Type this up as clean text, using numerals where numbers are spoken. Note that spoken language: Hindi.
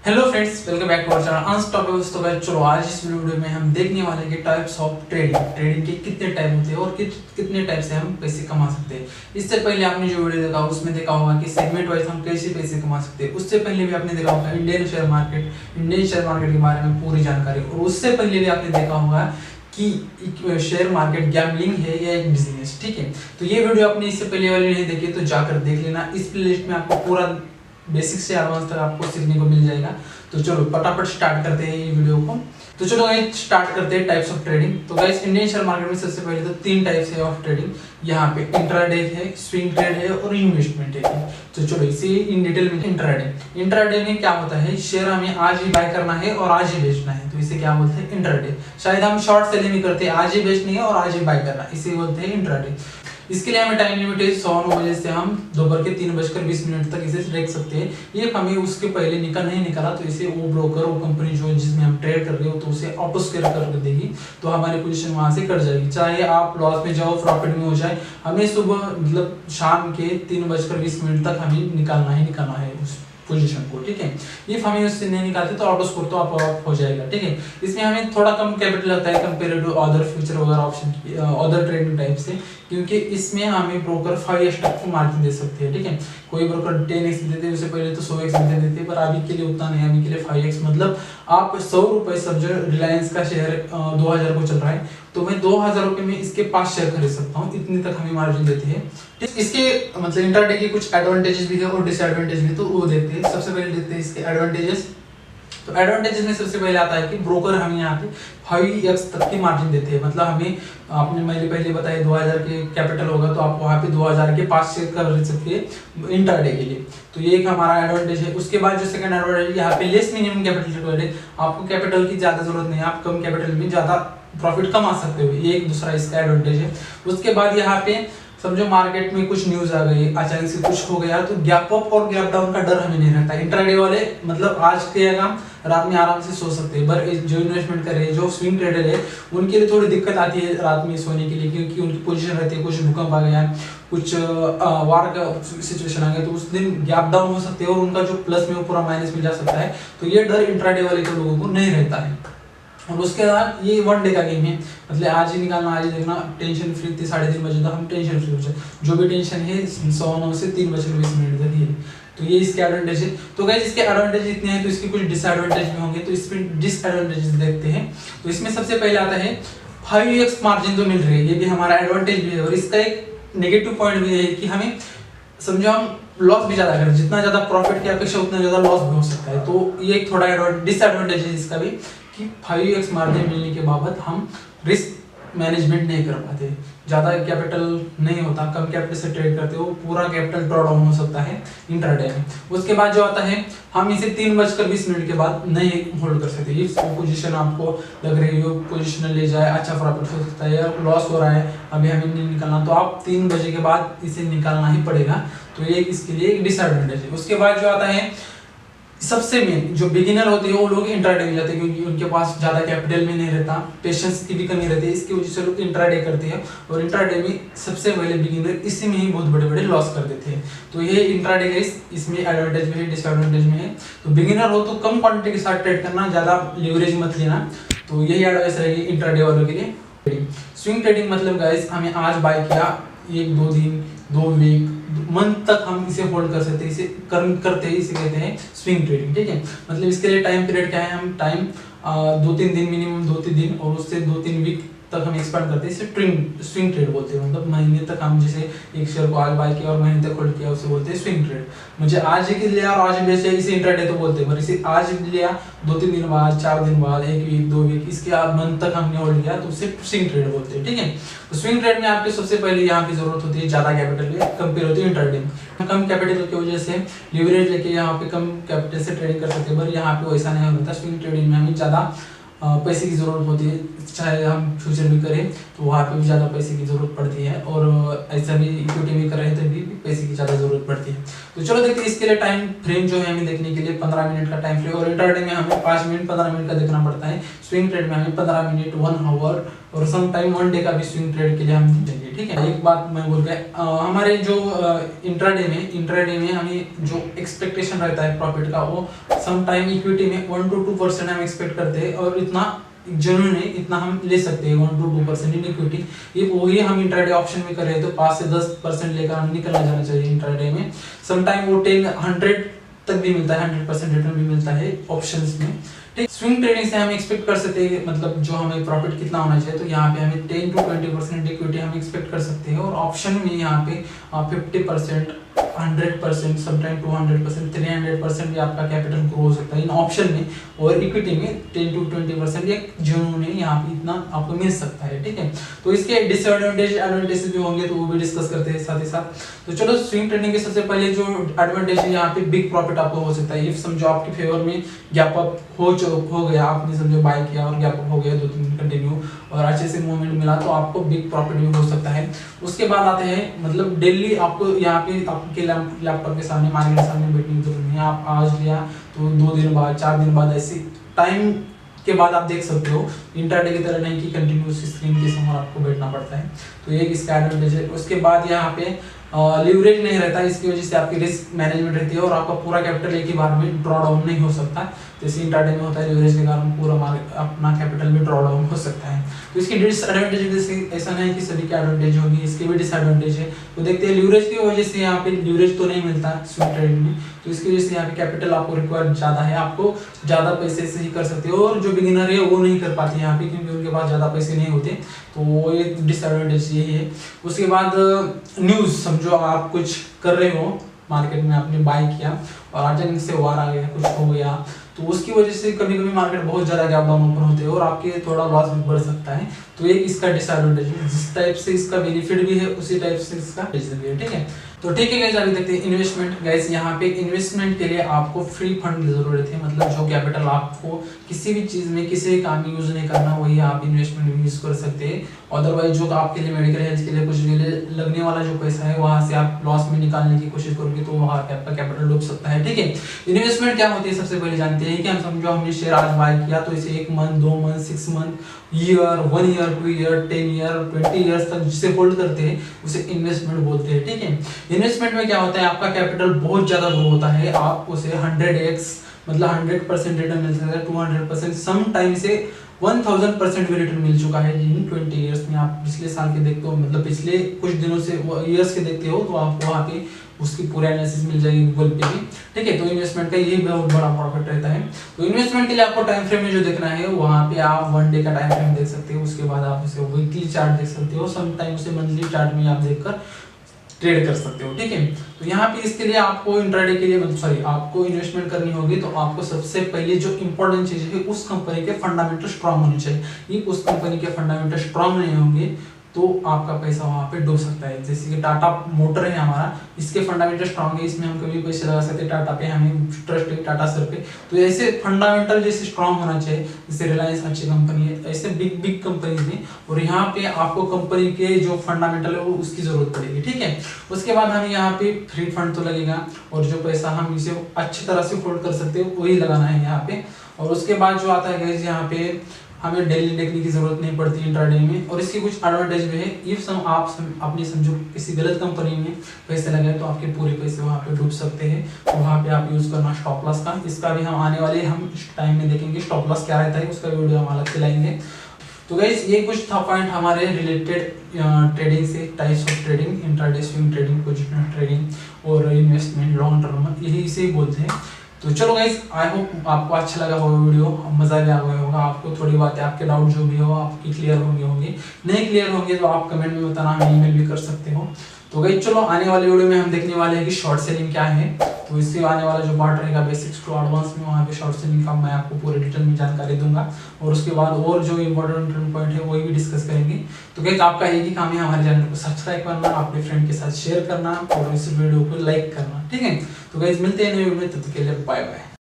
Hello friends, welcome back to our channel unstoppable. तो गाइस चलो आज इस वीडियो में हम देखने वाले हैं कि टाइप्स ऑफ ट्रेडिंग के कितने टाइप होते हैं और कितने टाइप से हम पैसे कमा सकते हैं। इससे पहले आपने जो वीडियो देखा उसमें देखा होगा कि सेगमेंट वाइज हम कैसे पैसे कमा सकते हैं। उससे पहले भी आपने देखा होगा इंडियन शेयर मार्केट के बारे में पूरी जानकारी, और उससे पहले भी आपने देखा होगा कि शेयर मार्केट गैम्बलिंग है या एक बिजनेस। ठीक है, तो ये वीडियो आपने इससे पहले वाली नहीं देखी तो जाकर देख लेना। इस प्लेलिस्ट में आपको पूरा बेसिक से एडवांस तक आपको सीखने को मिल जाएगा। तो चलो फटाफट स्टार्ट करते हैं ये वीडियो को। तो चलो गाइस स्टार्ट करते हैं टाइप्स ऑफ ट्रेडिंग। तो गाइस इंडियन शेयर मार्केट में सबसे पहले तो तीन टाइप्स है ऑफ ट्रेडिंग। यहाँ पे इंट्राडे है, स्विंग ट्रेड है और इन्वेस्टमेंट है। तो चलो इसे इन डिटेल में इंट्राडे में क्या होता है, शेयर हमें आज ही बाय करना है और आज ही बेचना है, तो इसे क्या बोलते हैं इंट्राडे। शायद हम शॉर्ट सेलिंग नहीं करते, आज ही बेचनी है और आज ही बाय करना, इसे बोलते हैं इंट्राडे। इसके लिए हमें टाइम लिमिट है 109 बजे से हम दोपहर के 3:20 तक इसे देख सकते हैं। ये हमें उसके पहले नहीं निकला तो इसे वो ब्रोकर, वो कंपनी जो जिसमें हम ट्रेड कर रहे हो तो उसे ऑटो स्केल कर देगी, तो हमारी पोजीशन वहां से कट जाएगी। चाहे आप लॉस में जाओ प्रॉफिट में हो जाए, हमें सुबह मतलब शाम के 3:20 तक हमें निकालना है उस पोजीशन को। ठीक है, इफ हमें उससे नहीं निकालते तो ऑटो स्कोर तो आप हो जाएगा। ठीक है, इसमें हमें थोड़ा कम कैपिटल लगता है कंपेयर टू अदर फ्यूचर वगैरह ऑप्शन अदर ट्रेडिंग टाइप से, क्योंकि इसमें हमें ब्रोकर 5x तक की मार्जिन दे सकते हैं। ठीक है, कोई ब्रोकर 10x देते हैं, उससे पहले तो 100x दे देते हैं, पर अभी के लिए उतना नहीं, अभी के लिए 5x मतलब आप 100 रुपए समझो रिलायंस का शेयर 2000 को चल रहा है, तो मैं 2000 रुपए में इसके 5 शेयर खरीद सकता हूँ, इतनी तक हमें मार्जिन देती है। इसके मतलब इंट्राडे के कुछ एडवांटेजेस भी है और डिसएडवांटेज भी, तो वो देखते हैं। सबसे पहले देखते हैं इसके एडवांटेजेस। तो एडवांटेजेस में सबसे पहले आता है कि ब्रोकर हमें यहाँ पे 5x तक की मार्जिन देते हैं। मतलब हमें आपने मैंने पहले बताया 2000 के कैपिटल होगा तो आप वहाँ पे 2000 के 5 शेयर खरीद सकते हैं इंट्राडे के लिए, तो ये एक हमारा एडवांटेज है। उसके बाद जो सेकंड एडवांटेज यहाँ पे लेस मिनिमम कैपिटल रिक्वायर्ड है, आपको कैपिटल की ज्यादा जरूरत नहीं है, आप कम कैपिटल में ज्यादा प्रॉफिट कमा सकते हो, ये एक दूसरा इसका एडवांटेज है। उसके बाद यहाँ पे समझो मार्केट में कुछ न्यूज आ गई, अचानक से कुछ हो गया, तो गैप अप और गैप डाउन का डर हमें नहीं रहता। इंट्राडे वाले मतलब आज के काम रात में आराम से सो सकते हैं, पर जो इन्वेस्टमेंट कर रहे हैं, जो स्विंग ट्रेडर है, उनके लिए थोड़ी दिक्कत आती है रात में सोने के लिए, क्योंकि उनकी पोजीशन रहती है, कुछ भूकंप आ गया, कुछ वार का सिचुएशन आ गया, तो उस दिन गैप डाउन हो सकते हैं और उनका जो प्लस में वो पूरा माइनस में जा सकता है। तो ये डर इंट्राडे वाले के लोगों को नहीं रहता है। और उसके बाद ये 1 डे का गेम है, मतलब आज ही निकालना, आज ही देखना, टेंशन फ्री थी 3:30 बजे तक हम टेंशन फ्री हो जाए, जो भी टेंशन है 109 से 3:20 तक ही है। तो ये इसके एडवांटेज है। तो गाइस इसके एडवांटेज इतने हैं, तो इसके कुछ डिसएडवांटेज भी होंगे, तो इसमें डिसएडवांटेजेस देखते हैं। तो इसमें सबसे पहले आता है 5x मार्जिन तो मिल रही है, ये भी हमारा एडवांटेज भी है। और इसका एक नेगेटिव पॉइंट भी है कि हमें समझो हम लॉस भी ज्यादा करें, जितना ज्यादा प्रॉफिट की अपेक्षा उतना ज्यादा लॉस भी हो सकता है, तो ये एक थोड़ा डिसएडवांटेज है इसका भी, कि 5x मार्जिन मिलने के बावजूद हम रिस्क मैनेजमेंट नहीं कर पाते, ज्यादा कैपिटल नहीं होता, कम कैपिटल से ट्रेड करते हो, पूरा कैपिटल ड्रॉ डाउन हो सकता है इंट्राडे में। उसके बाद जो आता है, हम इसे 3:20 के बाद नहीं होल्ड कर सकते। इस पोजीशन आपको लग रही हो पोजीशन ले जाए, अच्छा प्रॉफिट हो सकता है या लॉस हो रहा है, अभी हमें नहीं निकलना, तो आप 3 बजे के बाद इसे निकालना ही पड़ेगा, तो ये इसके लिए एक डिसएडवांटेज है। उसके बाद जो आता है सबसे मेन, जो बिगिनर होते हैं वो लोग इंट्राडे में जाते हैं, क्योंकि उनके पास ज्यादा कैपिटल में नहीं रहता, पेशेंस की भी कमी रहती है, इसकी वजह से लोग इंट्राडे करते हैं, और इंट्राडे में सबसे पहले बिगिनर इसी में ही बहुत बड़े बड़े लॉस कर देते हैं। तो ये इंट्राडे का इसमें एडवांटेज में है, डिसएडवांटेज में है। तो बिगिनर हो तो कम क्वांटिटी के साथ ट्रेड करना, ज्यादा लीवरेज मत लेना, तो यही एडवाइस रहेगी इंट्राडे वालों के लिए। स्विंग ट्रेडिंग मतलब गाइस हमें आज बाय किया, 1-2 दिन 2 वीक मंथ तक हम इसे होल्ड कर सकते हैं, इसे करते हैं, इसे कहते हैं स्विंग ट्रेडिंग। ठीक है, मतलब इसके लिए टाइम पीरियड क्या है, हम टाइम 2-3 दिन मिनिमम 2-3 दिन और उससे 2-3 वीक तक हम एक्सपेंड करते हैं, इसे स्विंग ट्रेड बोलते हैं। मतलब महीने तक हम जैसे एक शेयर को आज बाय किया और महीने तक होल्ड किया, उसे बोलते हैं स्विंग ट्रेड। मुझे आज ही लिया और आज बेचे, इसे इंट्राडे तो बोलते हैं, पर इसे आज लिया 2-3 दिन बाद, 4 दिन बाद, 1 वीक 2 वीक, इसके बाद मंथ तक हमने होल्ड किया, तो उसे स्विंग ट्रेड बोलते हैं। ठीक है, तो स्विंग ट्रेड में आपके सबसे पहले यहाँ की जरूरत होती है ज्यादा कैपिटल की, कंपेयर होती है इंट्राडे में। कम कैपिटल की वजह से लीवरेज लेके यहाँ पे कम कैपिटल से ट्रेडिंग कर सकते हैं, पर यहाँ पे वैसा नहीं होता। स्विंग ट्रेडिंग में हमें ज्यादा पैसे की ज़रूरत होती है, चाहे हम फ्यूचर भी करें तो वहाँ पे भी ज़्यादा पैसे की ज़रूरत पड़ती है, और ऐसा भी इक्विटी भी कर रहे थे भी पैसे की ज़्यादा ज़रूरत पड़ती है। तो चलो देखते हैं, इसके लिए टाइम फ्रेम जो है हमें देखने के लिए 15 मिनट का टाइम फ्रेम, और इंट्राडे में हमें 5 मिनट 15 मिनट का देखना पड़ता है, स्विंग ट्रेड में हमें 15 मिनट 1 आवर और सम टाइम 1 डे का भी स्विंग ट्रेड के लिए हम देंगे। ठीक है, एक बात मैं बोल गया, हमारे जो इंट्राडे में हमें जो एक्सपेक्टेशन रहता है प्रॉफिट का, वो सम टाइम इक्विटी में 1 to 2% हम एक्सपेक्ट करते हैं, और इतना जेन्युइन है, इतना हम ले सकते हैं 1 to 2% इन इक्विटी। ये वही हम इंट्राडे ऑप्शन में करें तो 5 से 10% लेकर हम निकलना जाना चाहिए इंट्राडे में। सम टाइम वो 100 तक भी मिलता है, 100% रिटर्न भी मिलता है ऑप्शंस में। ठीक, स्विंग ट्रेडिंग से हम एक्सपेक्ट कर सकते हैं मतलब जो हमें प्रॉफिट कितना होना चाहिए, तो यहाँ पे हमें 10 to 20% इक्विटी हम एक्सपेक्ट कर सकते हैं, और ऑप्शन में यहाँ पे 50%, 100%, समटाइम 200%, 300% भी आपका कैपिटल ग्रो हो सकता है इन ऑप्शन में, और इक्विटी में 10 to 20% एक जेन्युइन है, यहाँ पे इतना आपको मिल सकता है। ठीक है, तो इसके डिसएडवांटेज एडवांटेज भी होंगे, तो वो भी डिस्कस करते हैं साथ ही साथ। तो चलो, स्विंग ट्रेडिंग के सबसे पहले जो एडवांटेज है, यहाँ पे बिग प्रॉफिट आपको हो सकता है। इफ समझो आपके फेवर में गैप अप हो गया, आपने समझो बाय किया और गैप अप हो गया 2-3 दिन कंटिन्यू, और अच्छे से मूवमेंट मिला, तो आपको बिग प्रॉफिट भी हो सकता है। उसके बाद आते हैं मतलब डेली आपको यहाँ पे आपके लैपटॉप के सामने, मार्केट के सामने बैठने की जरूरत नहीं है। आप आज लिया तो 2 दिन बाद, 4 दिन बाद, ऐसे टाइम के बाद आप देख सकते हो। इंट्राडे की तरह नहीं कि कंटिन्यूस स्क्रीन के सामने आपको बैठना पड़ता है, तो ये इसका एडवांटेज है। उसके बाद यहाँ पे लीवरेज नहीं रहता, इसकी वजह से आपकी रिस्क मैनेजमेंट रहती है, और आपका पूरा कैपिटल एक ही बार में ड्रॉ डाउन नहीं हो सकता, जैसे इंट्राडे में होता है। लीवरेज के कारण पूरा अपना कैपिटल भी ड्रॉ डाउन हो सकता है। तो इसकी डिसएडवांटेज ऐसा नहीं कि सभी के एडवांटेज होगी, इसके भी डिसएडवांटेज है। तो देखते हैं, लीवरेज की वजह से यहाँ पे लीवरेज तो नहीं मिलता स्विंग ट्रेडिंग में, तो इसकी वजह से यहाँ पे कैपिटल आपको रिक्वायर ज्यादा है, आपको ज्यादा पैसे से ही कर सकते हो, और जो बिगिनर है वो नहीं कर पाते यहाँ पे, क्योंकि उनके पास ज्यादा पैसे नहीं होते, तो वो एक डिसएडवांटेज यही है। उसके बाद न्यूज, समझो आप कुछ कर रहे हो मार्केट में, आपने बाय किया और अचानक से वार आ गया, कुछ हो गया, तो उसकी वजह से कभी कभी मार्केट बहुत ज्यादा गैप डाउन ओपन होते हैं, और आपके थोड़ा लॉस भी बढ़ सकता है। तो एक इसका डिसएडवांटेज है, जिस टाइप से इसका बेनिफिट भी है उसी टाइप से इसका डिसएडवांटेज भी है। ठीक है, तो ठीक है गाइस, अभी देखते हैं इन्वेस्टमेंट। गाइस यहाँ पे इन्वेस्टमेंट के लिए आपको फ्री फंड की जरूरत है, मतलब जो कैपिटल आपको किसी भी चीज में किसी भी काम में यूज नहीं करना, वही आप इन्वेस्टमेंट में यूज कर सकते हैं। अदरवाइज जो आपके लिए मेडिकल हेल्थ के लिए कुछ भी लगने वाला जो पैसा है, वहां से आप लॉस में निकालने की कोशिश करोगे, तो वहां पे आपका कैपिटल डूब सकता है। ठीक है, इन्वेस्टमेंट क्या होती है सबसे पहले जानते हैं कि हम समझो हमने शेयर आज बाय किया, तो इसे 1 month, 2 month, 6 month, year, 1 year, 2 year, 10 year, 20 years तक जिसे होल्ड करते हैं उसे इन्वेस्टमेंट बोलते हैं। ठीक है, इन्वेस्टमेंट में क्या होता है, आपका कैपिटल बहुत ज्यादा ग्रो होता है, आप उसे 100x मतलब 100% रिटर्न मिल सकता है, 200%, सम टाइम से 1000% भी रिटर्न मिल चुका है इन 20 ईयर्स में। आप पिछले साल के देखते हो, मतलब पिछले कुछ दिनों से ईयर्स के देखते हो, तो आपको वहाँ पे उसकी पूरी एनालिसिस मिल जाएगी गूगल पे भी। ठीक है, तो इन्वेस्टमेंट का ये बहुत बड़ा प्रॉफिट रहता है। तो इन्वेस्टमेंट के लिए आपको टाइम फ्रेम में जो देखना है, वहाँ पे आप 1 डे का टाइम फ्रेम देख सकते हो, उसके बाद आप उसे वीकली चार्ट देख सकते हो, सम टाइम उसे मंथली चार्ट में आप देखकर ट्रेड कर सकते हो। ठीक है, तो यहाँ पे इसके लिए आपको इंट्राडे के लिए मतलब आपको इन्वेस्टमेंट करनी होगी, तो आपको सबसे पहले जो इंपॉर्टेंट चीज है, उस कंपनी के फंडामेंटल स्ट्रांग होने चाहिए। ये उस कंपनी के फंडामेंटल स्ट्रांग नहीं होंगे तो आपका पैसा वहां पे डूब सकता है। जैसे कि टाटा मोटर है हमारा, इसके फंडामेंटल स्ट्रांग है, इसमें हम कभी पैसे लगा सकते हैं, टाटा पे हमें ट्रस्ट है, टाटा सर पे। तो ऐसे फंडामेंटल जैसे स्ट्रांग होना चाहिए, जैसे रिलायंस अच्छी कंपनी है, ऐसे बिग बिग कंपनीज में, और यहाँ पे आपको कंपनी के जो फंडामेंटल है वो उसकी जरूरत पड़ेगी। ठीक है, उसके बाद हमें यहाँ पे फ्री फंड तो लगेगा, और जो पैसा हम इसे अच्छी तरह से होल्ड कर सकते हो वही लगाना है यहाँ पे। और उसके बाद जो आता है गाइस, यहाँ पे हमें डेली देखने की जरूरत नहीं पड़ती इंट्राडे में, और इसकी कुछ एडवांटेज भी है। इफ अपनी समझो किसी गलत कंपनी में पैसे लगाए, तो आपके पूरे पैसे वहां पे डूब सकते हैं, तो वहां पे आप यूज करना स्टॉप लॉस का। इसका भी हम आने वाले टाइम में देखेंगे स्टॉप लॉस क्या रहता है, उसका वीडियो हम अलग से लाएंगे। तो गाइस ये कुछ था पॉइंट हमारे रिलेटेड ट्रेडिंग से, types of trading, intraday, swing trading, positional trading और इन्वेस्टमेंट, लॉन्ग टर्म, यही इसे ही बोलते हैं। तो चलो गाइस, आई होप आपको अच्छा लगा होगा वीडियो, मजा भी आ गया होगा आपको, थोड़ी बातें आपके डाउट जो भी हो आपकी क्लियर होंगे, नहीं क्लियर होंगे तो आप कमेंट में बताना, हमें ईमेल भी कर सकते हो। तो गाइस चलो, आने वाले वीडियो में हम देखने वाले हैं कि शॉर्ट सेलिंग क्या है, तो इससे आने वाला जो पार्ट रहेगा बेसिक्स टू एडवांस में, वहाँ पे शॉर्ट सेलिंग का मैं आपको पूरे डिटेल में जानकारी दूंगा, और उसके बाद और जो इंपॉर्टेंट पॉइंट है वही भी डिस्कस करेंगे। तो गाइस आपका एक ही काम है, हमारे चैनल को सब्सक्राइब करना, अपने फ्रेंड के साथ शेयर करना और इस वीडियो को लाइक करना। ठीक है, तो गाइस मिलते हैं नए वीडियो में, तब तक के लिए बाय बाय।